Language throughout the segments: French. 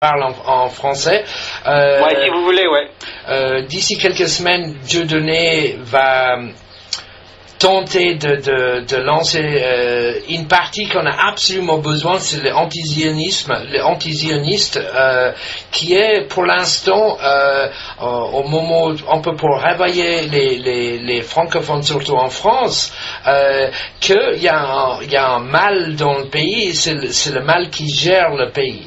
parle en français. Ouais, si vous voulez, ouais. D'ici quelques semaines, Dieudonné va tenter de lancer une partie qu'on a absolument besoin, c'est l'antizionisme, les antisionistes, qui est pour l'instant au moment un peu pour réveiller les francophones, surtout en France, qu'il y a un mal dans le pays, et c'est le mal qui gère le pays.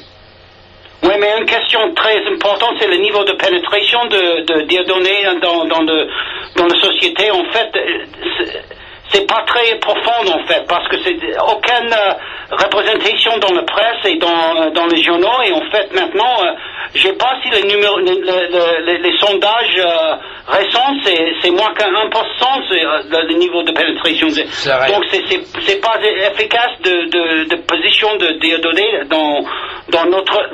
Oui, mais une question très importante, c'est le niveau de pénétration de Dieudonné dans la société. En fait, c'est pas très profond, en fait, parce que c'est aucune représentation dans la presse et dans les journaux. Et en fait, maintenant, je sais pas si les sondages récents, c'est moins qu'un 1%, le niveau de pénétration. Donc, c'est pas efficace de position de Dieudonné dans notre...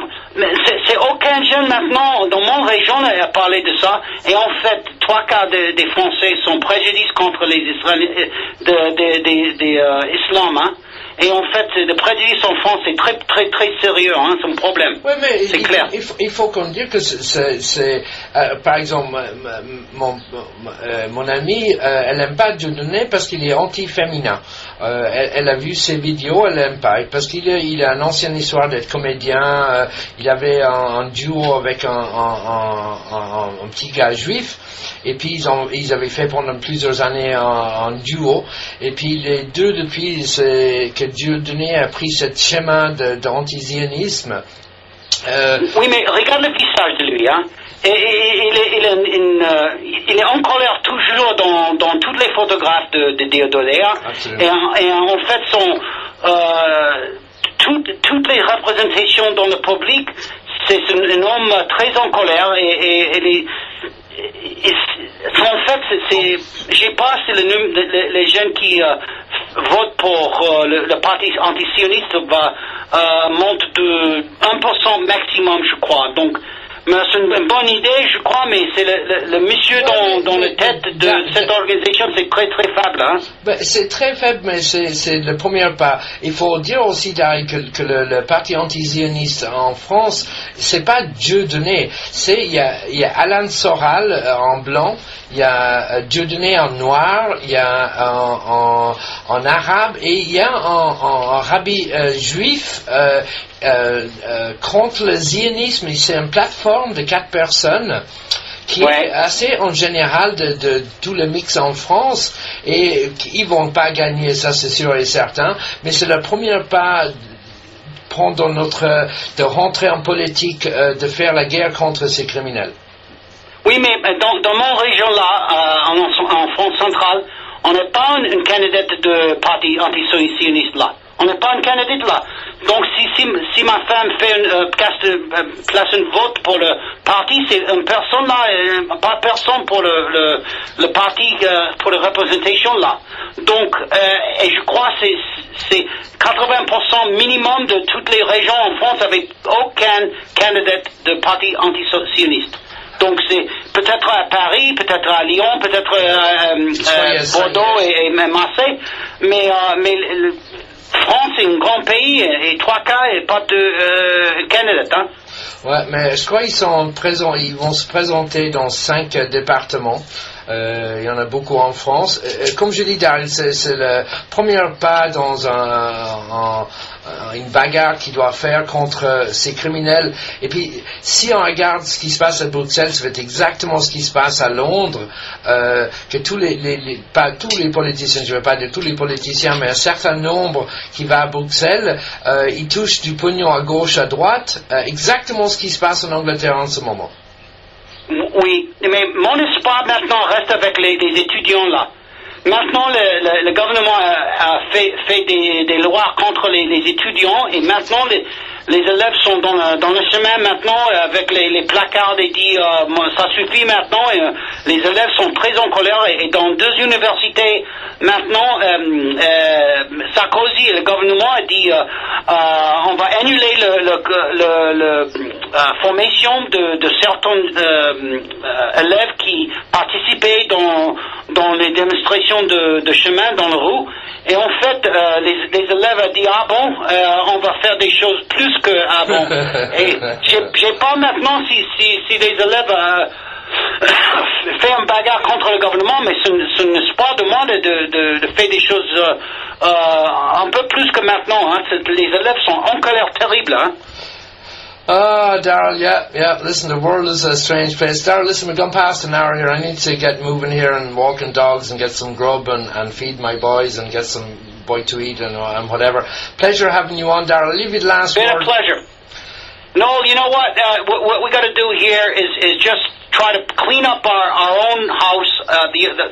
C'est aucun jeune maintenant dans mon région a parlé de ça, et en fait 3/4 des Français sont préjudices contre les Israéliens des islam, hein. Et en fait, le préjudice en France, c'est très, très, très sérieux, hein, c'est un problème. Oui, mais c'est clair. Il faut qu'on dise que c'est par exemple, mon amie, elle n'aime pas Dieudonné parce qu'il est anti-féminin. Elle a vu ses vidéos, elle n'aime pas, parce qu'il a une ancienne histoire d'être comédien, il avait un duo avec un petit gars juif, et puis ils avaient fait pendant plusieurs années un duo, et puis les deux depuis, c'est que Dieudonné a pris ce chemin d'antizionisme. Oui, mais regarde le visage de lui, hein. Et il est en colère toujours dans toutes les photographes de Dieudonné, hein. Et en fait, toutes les représentations dans le public, c'est un homme très en colère, et en fait, je sais pas si les jeunes qui votent pour le parti antisioniste monte de 1% maximum, je crois. Donc, c'est une bonne idée, je crois, mais c'est le monsieur dans la tête de cette organisation, c'est très très faible. Hein? C'est très faible, mais c'est le premier pas. Il faut dire aussi, Dari, que le parti antisioniste en France, c'est pas Dieudonné. Il y a Alain Soral en blanc, il y a Dieudonné en noir, il y a en arabe, et il y a un rabbi juif contre le zionisme. C'est une plateforme de 4 personnes qui est assez en général de tout le mix en France, et ils vont pas gagner, ça c'est sûr et certain, mais c'est le premier pas de rentrer en politique, de faire la guerre contre ces criminels. Oui, mais dans mon région là, en France centrale, on n'est pas une candidate de parti antisioniste là. On n'est pas une candidate là. Donc si ma femme place un vote pour le parti, c'est une personne là, pas personne pour le parti, pour la représentation là. Donc, et je crois que c'est 80% minimum de toutes les régions en France avec aucun candidat de parti antisioniste. Donc c'est peut-être à Paris, peut-être à Lyon, peut-être Bordeaux et Marseille, mais France est un grand pays et 3/4 et pas de Canada. Hein. Ouais, mais je crois ils vont se présenter dans 5 départements. Il y en a beaucoup en France. Comme je dis, Daryl, c'est le premier pas dans une bagarre qu'il doit faire contre ces criminels. Et puis, si on regarde ce qui se passe à Bruxelles, ça va être exactement ce qui se passe à Londres, que pas tous les politiciens, je ne veux pas dire tous les politiciens, mais un certain nombre qui va à Bruxelles, ils touchent du pognon à gauche, à droite, exactement ce qui se passe en Angleterre en ce moment. Oui, mais mon espoir maintenant reste avec les étudiants là. Maintenant, le gouvernement a fait des lois contre les étudiants, et maintenant les élèves sont dans le chemin maintenant avec les placards et dit ça suffit maintenant, et les élèves sont très en colère, et dans 2 universités maintenant Sarkozy et le gouvernement a dit on va annuler la formation de certains élèves qui participaient dans les démonstrations de chemin dans la rue, Et en fait, les élèves ont dit ah bon, on va faire des choses plus qu'avant. Et j'ai pas maintenant si les élèves fait un bagarre contre le gouvernement, mais ce n'est pas de moi de faire des choses un peu plus que maintenant. Hein. Les élèves sont en colère terrible. Hein. Oh, Darrell, yeah. Listen, the world is a strange place. Darrell, listen, we've gone past an hour here. I need to get moving here and walking dogs and get some grub and feed my boys and get some bite to eat and whatever. Pleasure having you on, Darrell. I'll leave you the last word. Been a pleasure. No, you know what? What we got to do here is just try to clean up our own house.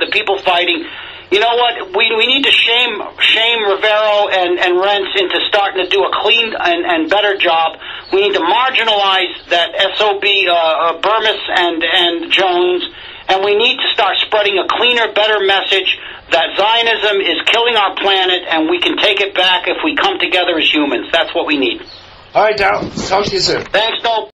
The people fighting. You know what? We need to shame Rivero and Rents into starting to do a clean and better job. We need to marginalize that SOB Burmis and Jones, and we need to start spreading a cleaner, better message that Zionism is killing our planet, and we can take it back if we come together as humans. That's what we need. All right, Darrell. Talk to you soon. Thanks, Noel.